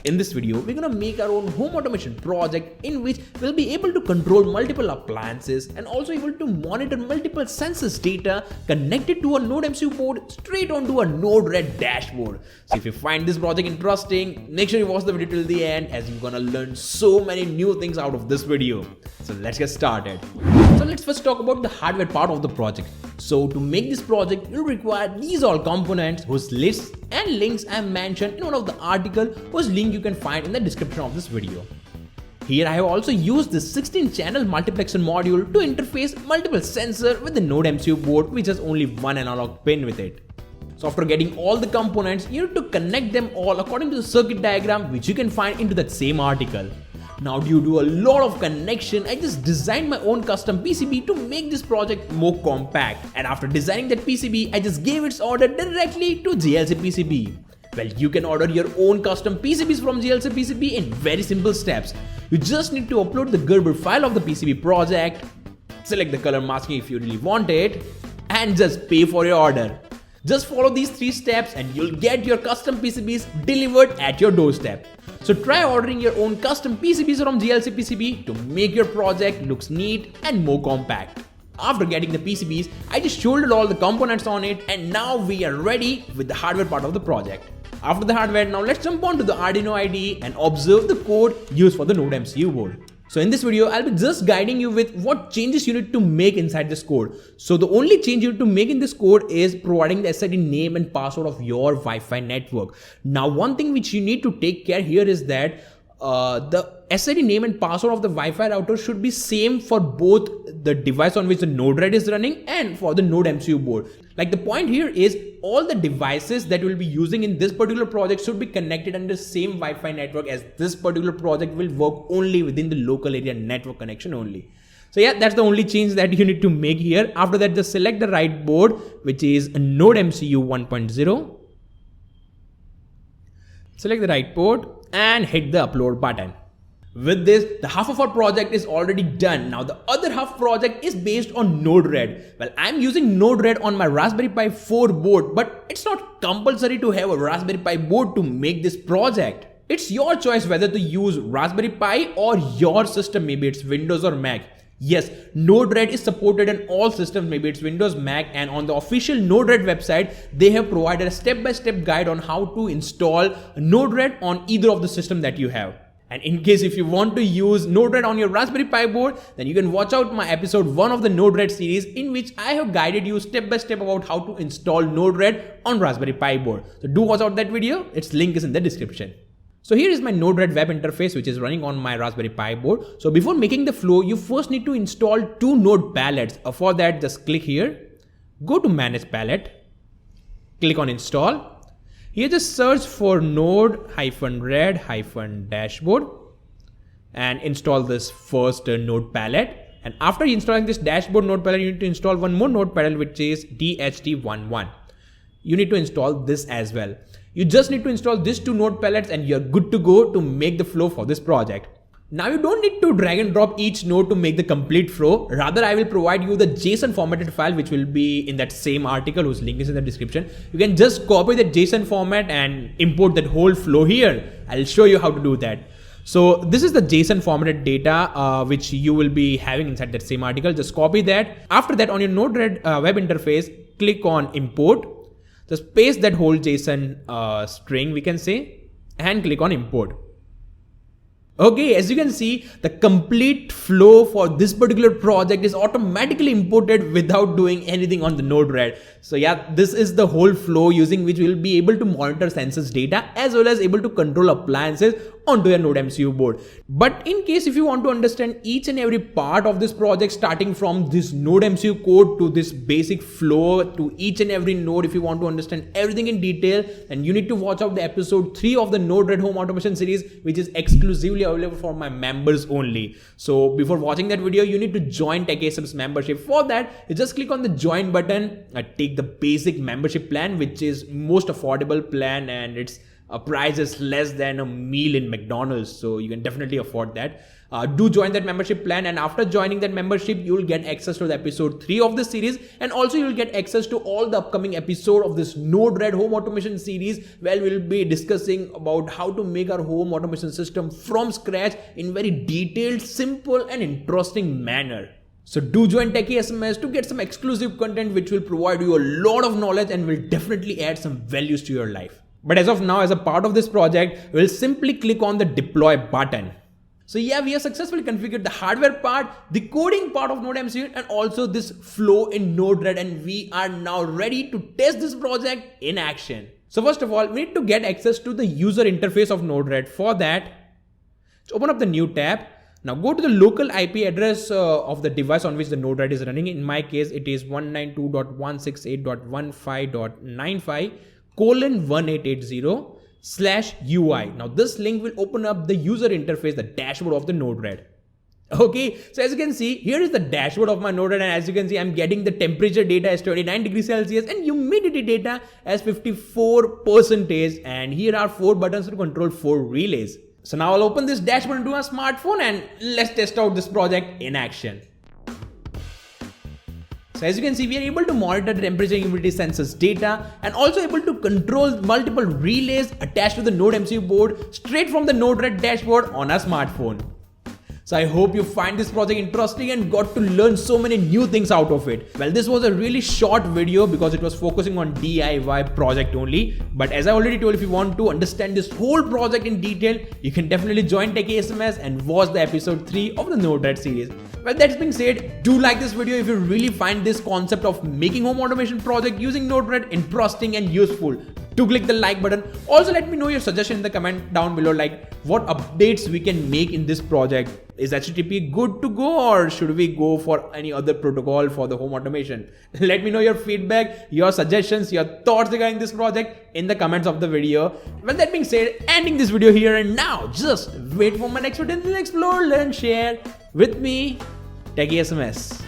In this video, we're gonna make our own home automation project in which we'll be able to control multiple appliances and also able to monitor multiple sensors data connected to a NodeMCU board straight onto a Node-RED dashboard. So if you find this project interesting, make sure you watch the video till the end as you're gonna learn so many new things out of this video. So let's get started. So let's first talk about the hardware part of the project. So to make this project, you'll require these all components whose lists and links I have mentioned in one of the article whose link you can find in the description of this video. Here I have also used this 16-channel multiplexer module to interface multiple sensors with the NodeMCU board which has only one analog pin with it. So after getting all the components, you need to connect them all according to the circuit diagram which you can find into that same article. Now due to a lot of connection, I just designed my own custom PCB to make this project more compact, and after designing that PCB, I just gave its order directly to GLC PCB. Well, you can order your own custom PCBs from GLC PCB in very simple steps. You just need to upload the Gerber file of the PCB project, select the color masking if you really want it, and just pay for your order. Just follow these 3 steps and you'll get your custom PCBs delivered at your doorstep. So try ordering your own custom PCBs from GLC PCB to make your project looks neat and more compact. After getting the PCBs, I just soldered all the components on it, and now we are ready with the hardware part of the project. After the hardware, now let's jump on to the Arduino IDE and observe the code used for the NodeMCU board. So in this video, I'll be just guiding you with what changes you need to make inside this code. So the only change you need to make in this code is providing the SID name and password of your Wi-Fi network. Now one thing which you need to take care here is that the SID name and password of the Wi-Fi router should be same for both the device on which the Node-RED is running and for the NodeMCU board. Like the point here is all the devices that we'll be using in this particular project should be connected under the same Wi-Fi network, as this particular project will work only within the local area network connection only. So yeah, that's the only change that you need to make here. After that, just select the right board, which is a NodeMCU 1.0. Select the right port and hit the upload button. With this, the half of our project is already done. Now the other half project is based on Node-RED. Well, I'm using Node-RED on my Raspberry Pi 4 board, but it's not compulsory to have a Raspberry Pi board to make this project. It's your choice whether to use Raspberry Pi or your system, maybe it's Windows or Mac. Yes, Node-RED is supported in all systems, maybe it's Windows, Mac, and on the official Node-RED website, they have provided a step-by-step guide on how to install Node-RED on either of the system that you have. And in case if you want to use Node-RED on your Raspberry Pi board, then you can watch out my episode 1 of the Node-RED series, in which I have guided you step-by-step about how to install Node-RED on Raspberry Pi board. So do watch out that video, its link is in the description. So here is my Node-RED web interface which is running on my Raspberry Pi board. So before making the flow, you first need to install 2 node palettes. For that, just click here, go to manage palette, click on install. Here just search for node-red-dashboard and install this first node palette. And after installing this dashboard node palette, you need to install one more node palette which is DHT11. You need to install this as well. You just need to install these 2 node palettes and you're good to go to make the flow for this project. Now you don't need to drag and drop each node to make the complete flow. Rather, I will provide you the JSON formatted file which will be in that same article whose link is in the description. You can just copy the JSON format and import that whole flow here. I'll show you how to do that. So this is the JSON formatted data which you will be having inside that same article. Just copy that. After that, on your Node-RED web interface, click on import. Just paste that whole JSON string, we can say, and click on import. Okay, as you can see, the complete flow for this particular project is automatically imported without doing anything on the Node-RED. So yeah, this is the whole flow using which we will be able to monitor sensors data as well as able to control appliances onto your NodeMCU board. But in case if you want to understand each and every part of this project, starting from this NodeMCU code to this basic flow to each and every node, if you want to understand everything in detail, then you need to watch out the episode 3 of the Node-RED home automation series, which is exclusively available for my members only. So before watching that video, you need to join TechASM's membership. For that, you just click on the join button, take the basic membership plan, which is most affordable plan, and it's a price is less than a meal in McDonald's, so you can definitely afford that. Do join that membership plan, and after joining that membership, you'll get access to the episode 3 of this series, and also you'll get access to all the upcoming episode of this Node-RED home automation series, where we'll be discussing about how to make our home automation system from scratch in very detailed, simple and interesting manner. So do join Techie SMS to get some exclusive content which will provide you a lot of knowledge and will definitely add some values to your life. But as of now, as a part of this project, we'll simply click on the deploy button. So yeah, we have successfully configured the hardware part, the coding part of NodeMCU, and also this flow in Node-RED, and we are now ready to test this project in action. So first of all, we need to get access to the user interface of Node-RED. For that, let's open up the new tab. Now go to the local IP address of the device on which the Node-RED is running. In my case, it is 192.168.15.95:1880/UI. Now this link will open up the user interface, the dashboard of the Node-RED. Okay, so as you can see, here is the dashboard of my Node-RED, and as you can see, I'm getting the temperature data as 29 degrees Celsius and humidity data as 54%, and here are 4 buttons to control 4 relays. So now I'll open this dashboard into my smartphone and let's test out this project in action. So as you can see, we are able to monitor the temperature and humidity sensors data, and also able to control multiple relays attached to the NodeMCU board straight from the Node-RED dashboard on our smartphone. So I hope you find this project interesting and got to learn so many new things out of it. Well, this was a really short video because it was focusing on DIY project only. But as I already told, if you want to understand this whole project in detail, you can definitely join Techie SMS and watch the episode 3 of the Node-RED series. Well, that being said, do like this video if you really find this concept of making home automation project using Node-RED interesting and useful. Do click the like button. Also, let me know your suggestion in the comment down below, like what updates we can make in this project. Is HTTP good to go, or should we go for any other protocol for the home automation? Let me know your feedback, your suggestions, your thoughts regarding this project in the comments of the video. Well, that being said, ending this video here and now. Just wait for my next video and explore, learn, share with me, Techie SMS.